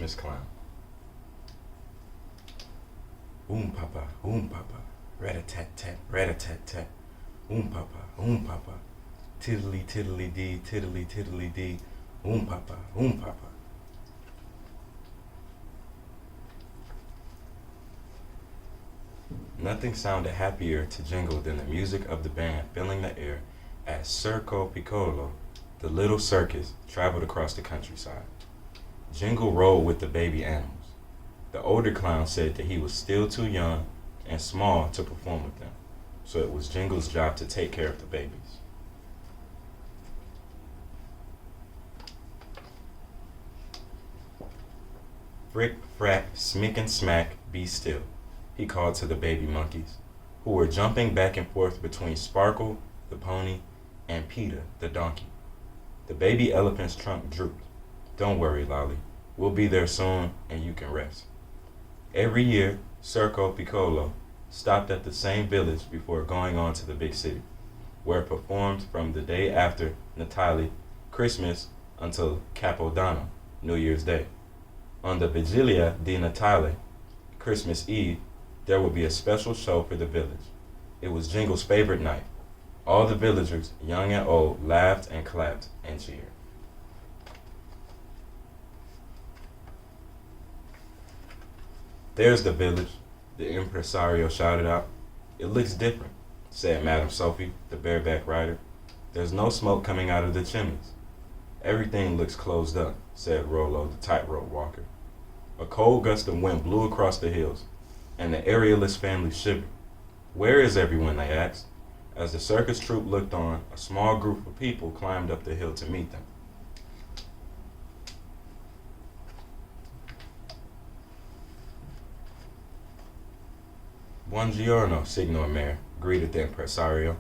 Christmas clown. Papa, rat-a-tat-tat, rat-a-tat-tat. Papa, tiddly tiddly dee, tiddly tiddly dee. Papa, Papa. Nothing sounded happier to Jingle than the music of the band filling the air as Circo Piccolo, the little circus, traveled across the countryside. Jingle rode with the baby animals. The older clown said that he was still too young and small to perform with them, so it was Jingle's job to take care of the babies. Frick, frack, smick and smack, be still, he called to the baby monkeys, who were jumping back and forth between Sparkle, the pony, and Peter, the donkey. The baby elephant's trunk drooped. Don't worry, Lolly. We'll be there soon and you can rest. Every year, Circo Piccolo stopped at the same village before going on to the big city, where it performed from the day after Natale, Christmas, until Capodanno, New Year's Day. On the Vigilia di Natale, Christmas Eve, there would be a special show for the village. It was Jingle's favorite night. All the villagers, young and old, laughed and clapped and cheered. There's the village, the impresario shouted out. It looks different, said Madame Sophie, the bareback rider. There's no smoke coming out of the chimneys. Everything looks closed up, said Rollo, the tightrope walker. A cold gust of wind blew across the hills, and the aerialist family shivered. Where is everyone, they asked. As the circus troupe looked on, a small group of people climbed up the hill to meet them. Buongiorno, Signor Mayor, greeted the impresario.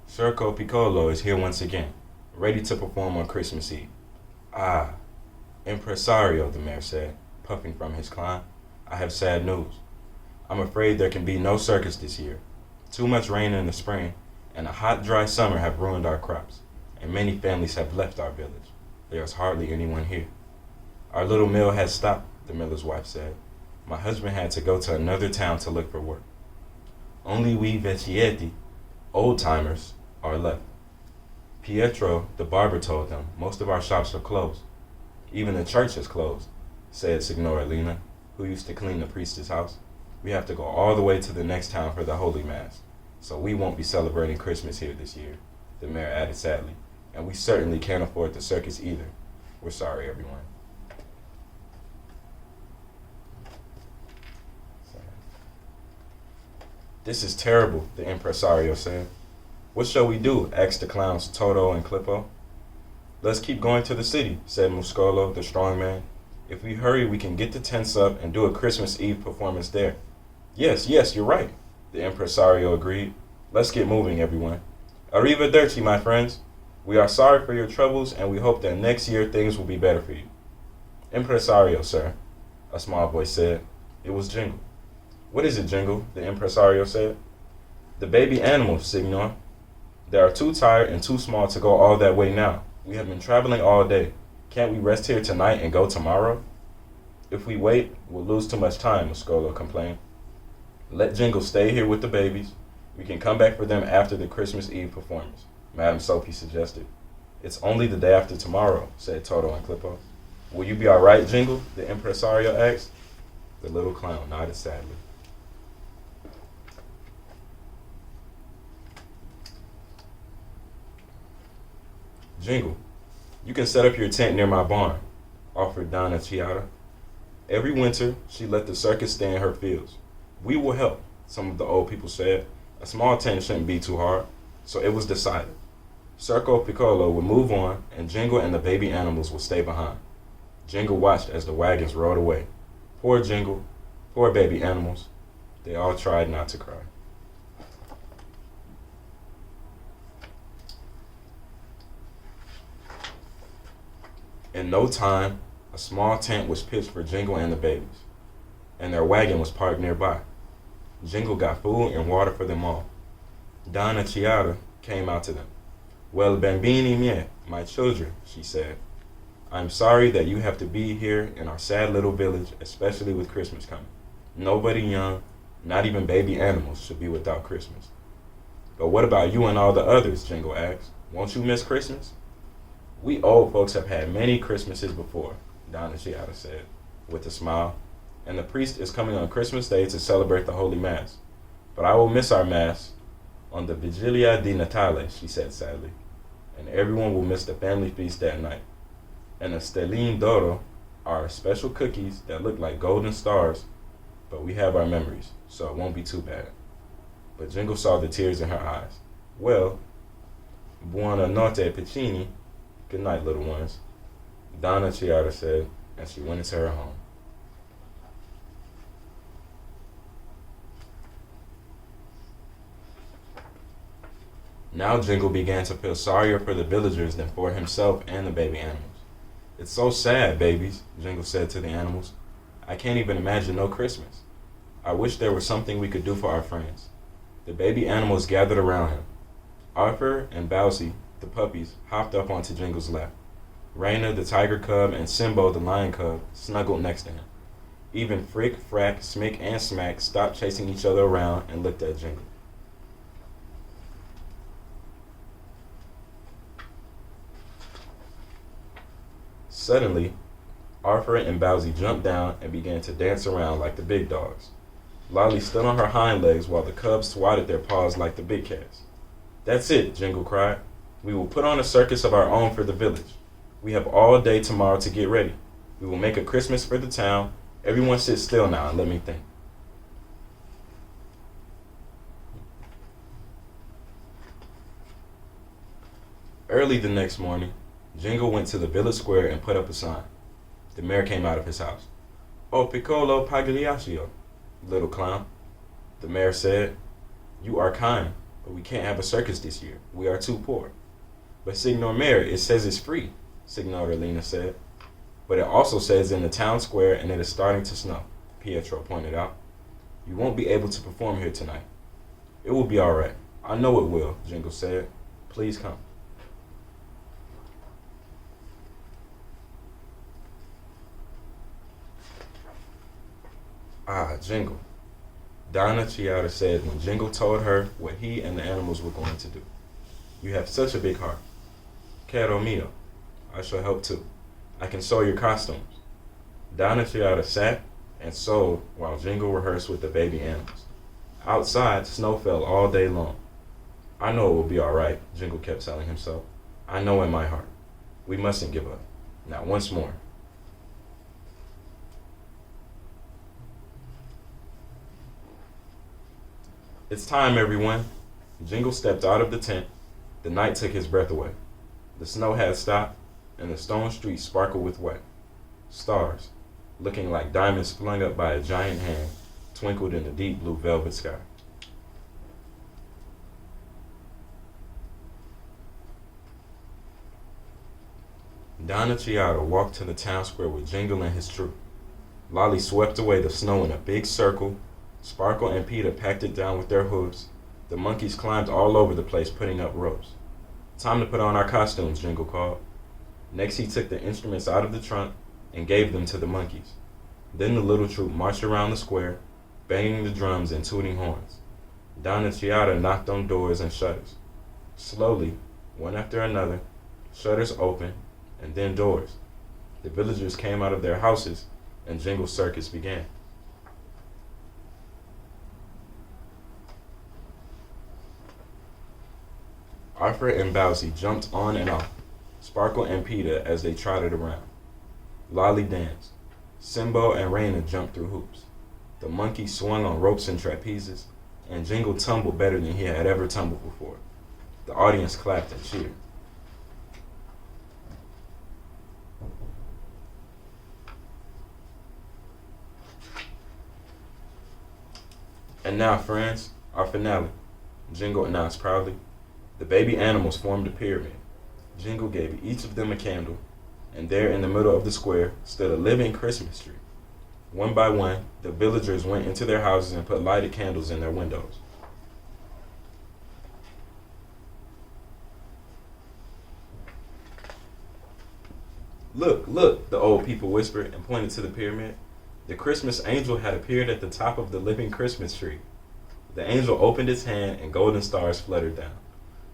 Circo Piccolo is here once again, ready to perform on Christmas Eve. Ah, impresario, the mayor said, puffing from his climb. I have sad news. I'm afraid there can be no circus this year. Too much rain in the spring and a hot, dry summer have ruined our crops, and many families have left our village. There is hardly anyone here. Our little mill has stopped, the miller's wife said. My husband had to go to another town to look for work. Only we vecchietti, old-timers, are left. Pietro, the barber, told them most of our shops are closed. Even the church is closed, said Signora Lena, who used to clean the priest's house. We have to go all the way to the next town for the Holy Mass, so we won't be celebrating Christmas here this year, the mayor added sadly, and we certainly can't afford the circus either. We're sorry, everyone. This is terrible, the impresario said. What shall we do? Asked the clowns Toto and Clippo. Let's keep going to the city, said Muscolo, the strong man. If we hurry, we can get the tents up and do a Christmas Eve performance there. Yes, you're right, the impresario agreed. Let's get moving, everyone. Arrivederci, my friends. We are sorry for your troubles, and we hope that next year things will be better for you. Impresario, sir, a small voice said. It was Jingle. What is it, Jingle? The impresario said. The baby animals, Signor. They are too tired and too small to go all that way now. We have been traveling all day. Can't we rest here tonight and go tomorrow? If we wait, we'll lose too much time, Muscolo complained. Let Jingle stay here with the babies. We can come back for them after the Christmas Eve performance, Madame Sophie suggested. It's only the day after tomorrow, said Toto and Clippo. Will you be all right, Jingle? The impresario asked. The little clown nodded sadly. Jingle, you can set up your tent near my barn, offered Donna Chiara. Every winter, she let the circus stay in her fields. We will help, some of the old people said. A small tent shouldn't be too hard, so it was decided. Circo Piccolo would move on, and Jingle and the baby animals would stay behind. Jingle watched as the wagons rode away. Poor Jingle, poor baby animals. They all tried not to cry. In no time, a small tent was pitched for Jingle and the babies, and their wagon was parked nearby. Jingle got food and water for them all. Donna Chiara came out to them. Well, bambini miei, my children, she said. I'm sorry that you have to be here in our sad little village, especially with Christmas coming. Nobody young, not even baby animals, should be without Christmas. But what about you and all the others? Jingle asked. Won't you miss Christmas? We old folks have had many Christmases before, Donna Chiata said, with a smile, and the priest is coming on Christmas Day to celebrate the Holy Mass. But I will miss our Mass on the Vigilia di Natale, she said sadly, and everyone will miss the family feast that night. And the stelline d'oro are special cookies that look like golden stars, but we have our memories, so it won't be too bad. But Jingle saw the tears in her eyes. Well, buona notte, piccini. Good night, little ones, Donna Chiata said, and she went into her home. Now Jingle began to feel sorrier for the villagers than for himself and the baby animals. It's so sad, babies, Jingle said to the animals. I can't even imagine no Christmas. I wish there was something we could do for our friends. The baby animals gathered around him. Arthur and Bowsy, the puppies, hopped up onto Jingle's lap. Raina, the tiger cub, and Simbo, the lion cub, snuggled next to him. Even Frick, Frack, Smick, and Smack stopped chasing each other around and looked at Jingle. Suddenly, Arthur and Bowsy jumped down and began to dance around like the big dogs. Lolly stood on her hind legs while the cubs swatted their paws like the big cats. That's it, Jingle cried. We will put on a circus of our own for the village. We have all day tomorrow to get ready. We will make a Christmas for the town. Everyone sit still now and let me think. Early the next morning, Jingle went to the village square and put up a sign. The mayor came out of his house. "Oh, piccolo pagliaccio, little clown," the mayor said. "You are kind, but we can't have a circus this year. We are too poor." "But Signor Mayor, it says it's free," Signora Lena said. "But it also says in the town square and it is starting to snow," Pietro pointed out. "You won't be able to perform here tonight." "It will be all right. I know it will," Jingle said. "Please come." Ah, Jingle, Donna Chiata said when Jingle told her what he and the animals were going to do. "You have such a big heart. Caro mio, I shall help too. I can sew your costumes." Donna Chiata sat and sewed while Jingle rehearsed with the baby animals. Outside, snow fell all day long. "I know it will be all right," Jingle kept telling himself. "I know in my heart. We mustn't give up. Now once more." "It's time, everyone." Jingle stepped out of the tent. The night took his breath away. The snow had stopped, and the stone streets sparkled with wet. Stars, looking like diamonds flung up by a giant hand, twinkled in the deep blue velvet sky. Donna Chiata walked to the town square with Jingle and his troop. Lolly swept away the snow in a big circle. Sparkle and Peter packed it down with their hooves. The monkeys climbed all over the place, putting up ropes. "Time to put on our costumes," Jingle called. Next, he took the instruments out of the trunk and gave them to the monkeys. Then the little troop marched around the square, banging the drums and tooting horns. Donna Chiata knocked on doors and shutters. Slowly, one after another, shutters opened, and then doors. The villagers came out of their houses, and Jingle's circus began. Arthur and Bowsy jumped on and off, Sparkle and Peter as they trotted around. Lolly danced. Simbo and Raina jumped through hoops. The monkey swung on ropes and trapezes, and Jingle tumbled better than he had ever tumbled before. The audience clapped and cheered. "And now, friends, our finale," Jingle announced proudly. The baby animals formed a pyramid. Jingle gave each of them a candle, and there in the middle of the square stood a living Christmas tree. One by one, the villagers went into their houses and put lighted candles in their windows. Look, look, the old people whispered and pointed to the pyramid. The Christmas angel had appeared at the top of the living Christmas tree. The angel opened its hand and golden stars fluttered down.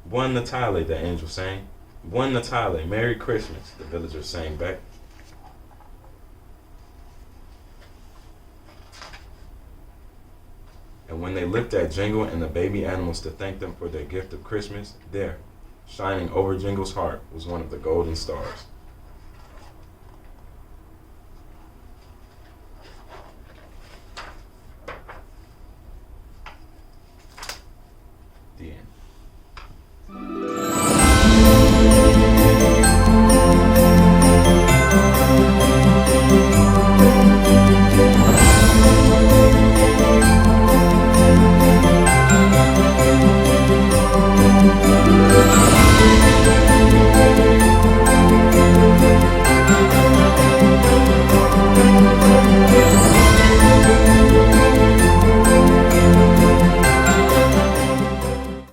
Buon Natale, the angel sang. Buon Natale, Merry Christmas, the villagers sang back. And when they looked at Jingle and the baby animals to thank them for their gift of Christmas, there, shining over Jingle's heart, was one of the golden stars.